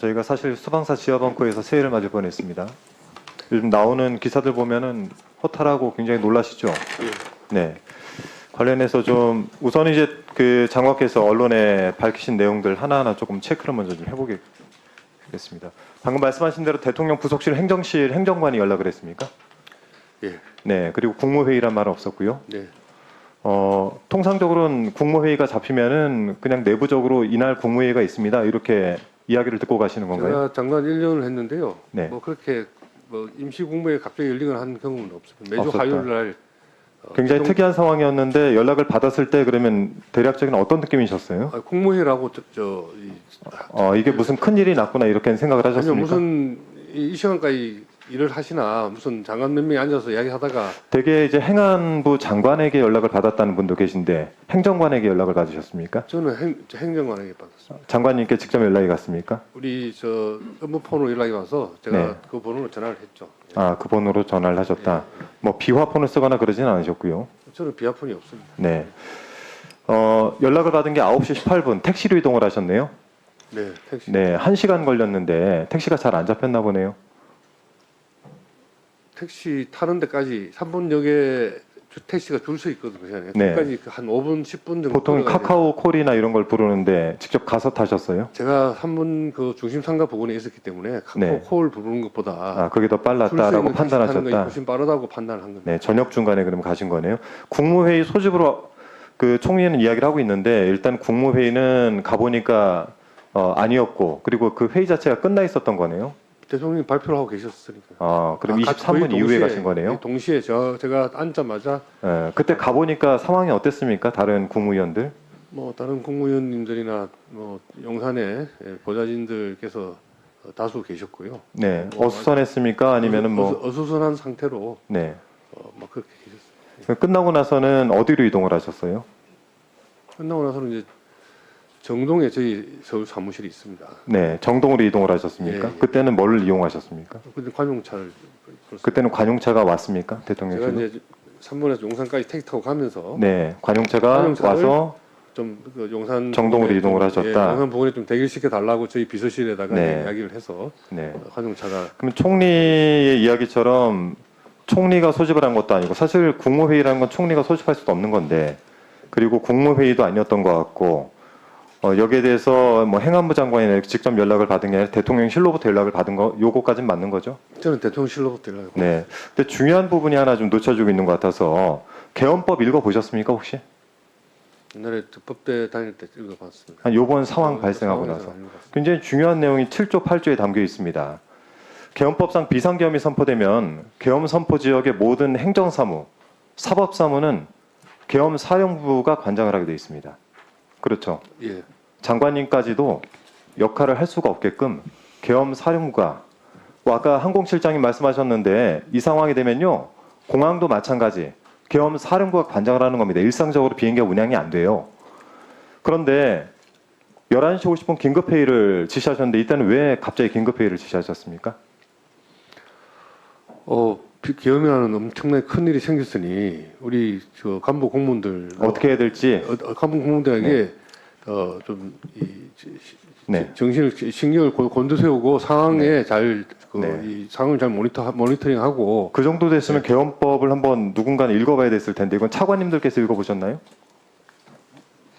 저희가 사실 수방사 지하벙커에서 새해를 맞을 뻔했습니다. 요즘 나오는 기사들 보면은 허탈하고 굉장히 놀라시죠? 네. 관련해서 좀 우선 이제 그 장관께서 언론에 밝히신 내용들 하나하나 조금 체크를 먼저 좀 해보겠습니다. 방금 말씀하신 대로 대통령 부속실 행정실 행정관이 연락을 했습니까? 예. 네. 그리고 국무회의란 말은 없었고요. 네. 통상적으로는 국무회의가 잡히면은 그냥 내부적으로 이날 국무회의가 있습니다. 이렇게 이야기를 듣고 가시는 건가요? 제가 장관 1년을 했는데요. 네. 뭐 그렇게 뭐 임시 국무회의 갑자기 열리거나 하는 경우는 없습니다. 매주 없었다. 화요일 날 굉장히 특이한 상황이었는데 연락을 받았을 때 그러면 대략적인 어떤 느낌이셨어요? 국무회의라고 이게 무슨 큰 일이 났구나 이렇게 생각을 아니요, 하셨습니까? 무슨 이 시간까지 일을 하시나 무슨 장관 몇 명이 앉아서 이야기하다가 되게 이제 행안부 장관에게 연락을 받았다는 분도 계신데 행정관에게 연락을 받으셨습니까? 저는 행정관에게 받았습니다. 장관님께 직접 연락이 갔습니까? 우리 업무폰으로 연락이 와서 제가 네. 그 번호로 전화를 했죠. 그 번호로 전화를 하셨다. 뭐 비화폰을 쓰거나 그러진 않으셨고요. 저는 비하폰이 없습니다. 네. 연락을 받은 게 9시 18분 택시로 이동을 하셨네요. 네, 택시. 네, 1시간 걸렸는데 택시가 잘 안 잡혔나 보네요. 택시 타는 데까지 3분역에 택시가 줄 서 있거든요. 네. 거기까지 한 5분, 10분 정도. 보통 걸어가야 돼요. 카카오 콜이나 이런 걸 부르는데 직접 가서 타셨어요? 제가 3분 그 중심 상가 부근에 있었기 때문에 카카오 네. 콜 부르는 것보다 그게 더 줄서 빨랐다라고 있는 택시 타는 것이 판단하셨다. 훨씬 빠르다고 판단을 한 겁니다. 네, 저녁 중간에 그럼 가신 거네요. 국무회의 소집으로 그 총리는 이야기를 하고 있는데 일단 국무회의는 가보니까 아니었고 그리고 그 회의 자체가 끝나 있었던 거네요. 대통령이 발표를 하고 계셨으니까요. 그럼 같이 23분 거의 이후에 동시에, 가신 거네요. 동시에 제가 앉자마자 그때 가보니까 상황이 어땠습니까? 다른 국무위원들? 뭐 다른 국무위원님들이나 뭐 용산의 보좌진들께서 다수 계셨고요. 네, 뭐 어수선했습니까? 아니면은 뭐 어수선한 상태로 네. 막 그렇게 계셨어요. 끝나고 나서는 어디로 이동을 하셨어요? 끝나고 나서는 이제 정동에 저희 서울 사무실이 있습니다. 네, 정동으로 이동을 하셨습니까? 예, 예. 그때는 뭘 이용하셨습니까? 근데 관용차를 그때는 관용차가 왔습니까? 제가 대통령실로? 이제 3번에서 용산까지 택시 타고 가면서 네, 관용차가 관용차를 와서 좀 그 용산 정동으로 부근에 이동을 좀, 하셨다. 용산 부근에 좀 대기시켜 달라고 저희 비서실에다가 네. 이야기를 해서 네. 관용차가 그럼 총리의 이야기처럼 총리가 소집을 한 것도 아니고 사실 국무회의라는 건 총리가 소집할 수도 없는 건데 그리고 국무회의도 아니었던 것 같고 여기에 대해서 뭐 행안부 장관이 직접 연락을 받은 게 아니라 대통령실로부터 연락을 받은 거 요거까지는 맞는 거죠? 저는 대통령실로부터 연락을 네. 근데 중요한 부분이 하나 좀 놓쳐지고 있는 것 같아서 개헌법 읽어 보셨습니까 혹시? 옛날에 법대 다닐 때 읽어봤습니다. 한 요번 상황 발생하고 상황에서 나서 읽어봤습니다. 굉장히 중요한 내용이 7조 8조에 담겨 있습니다. 개헌법상 비상계엄이 선포되면 계엄 선포 지역의 모든 행정사무, 사법사무는 계엄 사령부가 관장을 하게 되어 있습니다. 그렇죠. 예. 장관님까지도 역할을 할 수가 없게끔 계엄 사령부가 아까 항공실장님 말씀하셨는데 이 상황이 되면요 공항도 마찬가지 계엄 사령부가 관장을 하는 겁니다. 일상적으로 비행기가 운항이 안 돼요. 그런데 11시 50분 긴급회의를 지시하셨는데 이때는 왜 갑자기 긴급회의를 지시하셨습니까? 계엄이라는 엄청나게 큰 일이 생겼으니 우리 저 간부 공무원들 어떻게 해야 될지 간부 공무원들에게 네. 정신을 신경을 곤두세우고 상황에 잘 네. 이 상황을 잘 모니터링하고 그 정도 됐으면 계엄법을 한번 누군가는 읽어봐야 됐을 텐데 이건 차관님들께서 읽어보셨나요?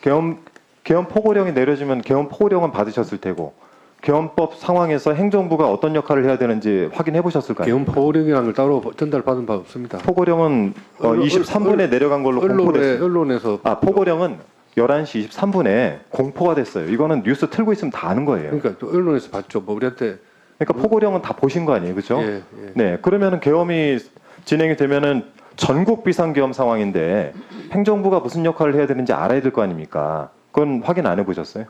계엄 포고령이 내려지면 계엄 포고령은 받으셨을 테고 계엄법 상황에서 행정부가 어떤 역할을 해야 되는지 확인해 보셨을까요? 계엄 포고령이라는 걸 따로 전달받은 바 없습니다. 포고령은 23분에 내려간 걸로 공포됐습니다. 언론에서 포고령은 11시 23분에 공포가 됐어요. 이거는 뉴스 틀고 있으면 다 아는 거예요. 그러니까 또 언론에서 봤죠. 뭐 우리한테 그러니까 포고령은 다 보신 거 아니에요, 그렇죠? 예. 네, 그러면은 계엄이 진행이 되면은 전국 비상계엄 상황인데 행정부가 무슨 역할을 해야 되는지 알아야 될 거 아닙니까? 그건 확인 안 해보셨어요?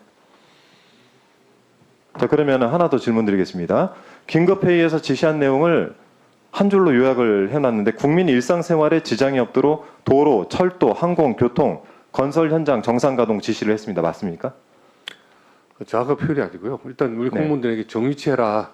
자, 그러면 하나 더 질문드리겠습니다. 긴급회의에서 지시한 내용을 한 줄로 요약을 해놨는데 국민 일상생활에 지장이 없도록 도로, 철도, 항공, 교통, 건설 현장 정상 가동 지시를 했습니다. 맞습니까? 정확한 표현이 아니고요. 일단 우리 네. 공무원들에게 정위치해라.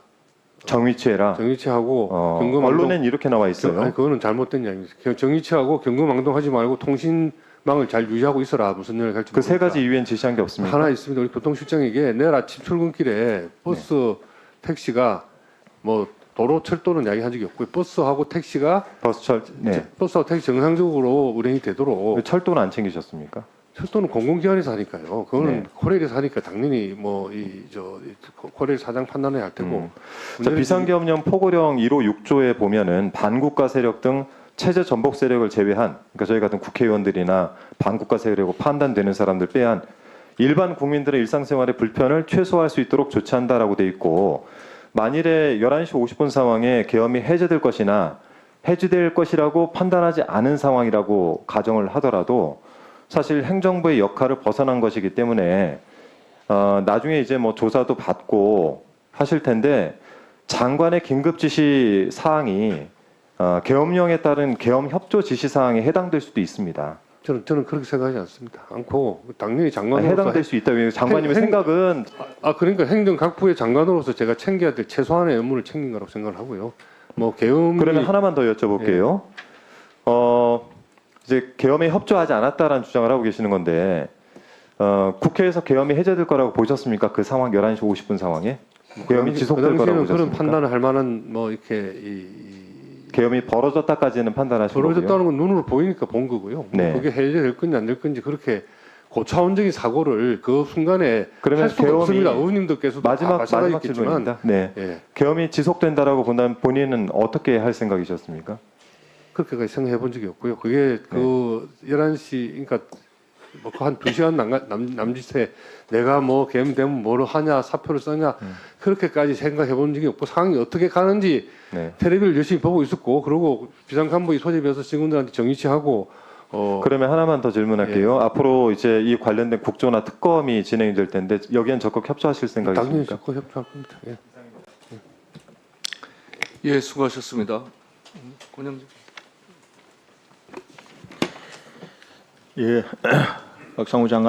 정위치해라. 정위치하고 경고망동. 언론엔 이렇게 나와 있어요. 아니, 그거는 잘못된 이야기입니다. 정위치하고 경고망동하지 말고 통신 망을 잘 유지하고 있어라. 무슨 일을 할지 그 세 모르니까. 가지 이유엔 지시한 게 없습니까? 하나 있습니다. 우리 교통실장에게 내일 아침 출근길에 버스, 택시가 뭐 도로 철도는 이야기한 적이 없고요. 버스하고 택시가 버스하고 택시 정상적으로 운행이 되도록 왜 철도는 안 챙기셨습니까? 철도는 공공기관에서 하니까요. 그거는 네. 코레일에서 하니까 당연히 뭐 코레일 사장 판단해야 할 테고. 자, 비상계엄령 포고령 1호 6조에 보면은 반국가 세력 등 체제 전복 세력을 제외한, 그러니까 저희 같은 국회의원들이나 반국가 세력으로 판단되는 사람들 빼한 일반 국민들의 일상생활의 불편을 최소화할 수 있도록 조치한다라고 돼 있고, 만일에 11시 50분 상황에 계엄이 해제될 것이나 해제될 것이라고 판단하지 않은 상황이라고 가정을 하더라도 사실 행정부의 역할을 벗어난 것이기 때문에 나중에 이제 뭐 조사도 받고 하실 텐데, 장관의 긴급 지시 사항이 계엄령에 따른 계엄 협조 지시 사항에 해당될 수도 있습니다. 저는 그렇게 생각하지 않습니다. 않고 당연히 장관으로서 해당될 수 있다고. 장관님의 생각은 그러니까 행정각부의 장관으로서 제가 챙겨야 될 최소한의 의무를 챙긴 거라고 생각을 하고요. 뭐 계엄 그러면 하나만 더 여쭤볼게요. 이제 계엄에 협조하지 않았다라는 주장을 하고 계시는 건데, 국회에서 계엄이 해제될 거라고 보셨습니까? 그 상황 11시 50분 상황에 계엄이 지속될 거라고 그런 보셨습니까? 판단을 할 만한 뭐 이렇게 계엄이 벌어졌다까지는 판단하신 거고요. 벌어졌다는 건 눈으로 보이니까 본 거고요. 네. 그게 해제될 건지 안 될 건지 그렇게 고차원적인 사고를 그 순간에 그러면 할 수가 계엄이- 없습니다. 의원님들께서도 마지막 있겠지만 질문입니다. 네. 예, 계엄이 지속된다라고 본다면 본인은 어떻게 할 생각이셨습니까? 그렇게까지 생각해 본 적이 없고요. 그게 그 11시 그러니까 뭐 한 2시간 남짓에 내가 뭐 계엄되면 뭐를 하냐 사표를 써냐 그렇게까지 생각해 본 적이 없고 상황이 어떻게 가는지 네. 텔레비를 열심히 보고 있었고 그리고 비상간부의 소집해서 직원들한테 정리치하고 그러면 하나만 더 질문할게요. 앞으로 이제 이 관련된 국조나 특검이 진행이 될 텐데 여기엔 적극 협조하실 당연히 생각이십니까? 적극 협조할 겁니다. 예. 예, 수고하셨습니다. 권영진. 예, 박상우 장관.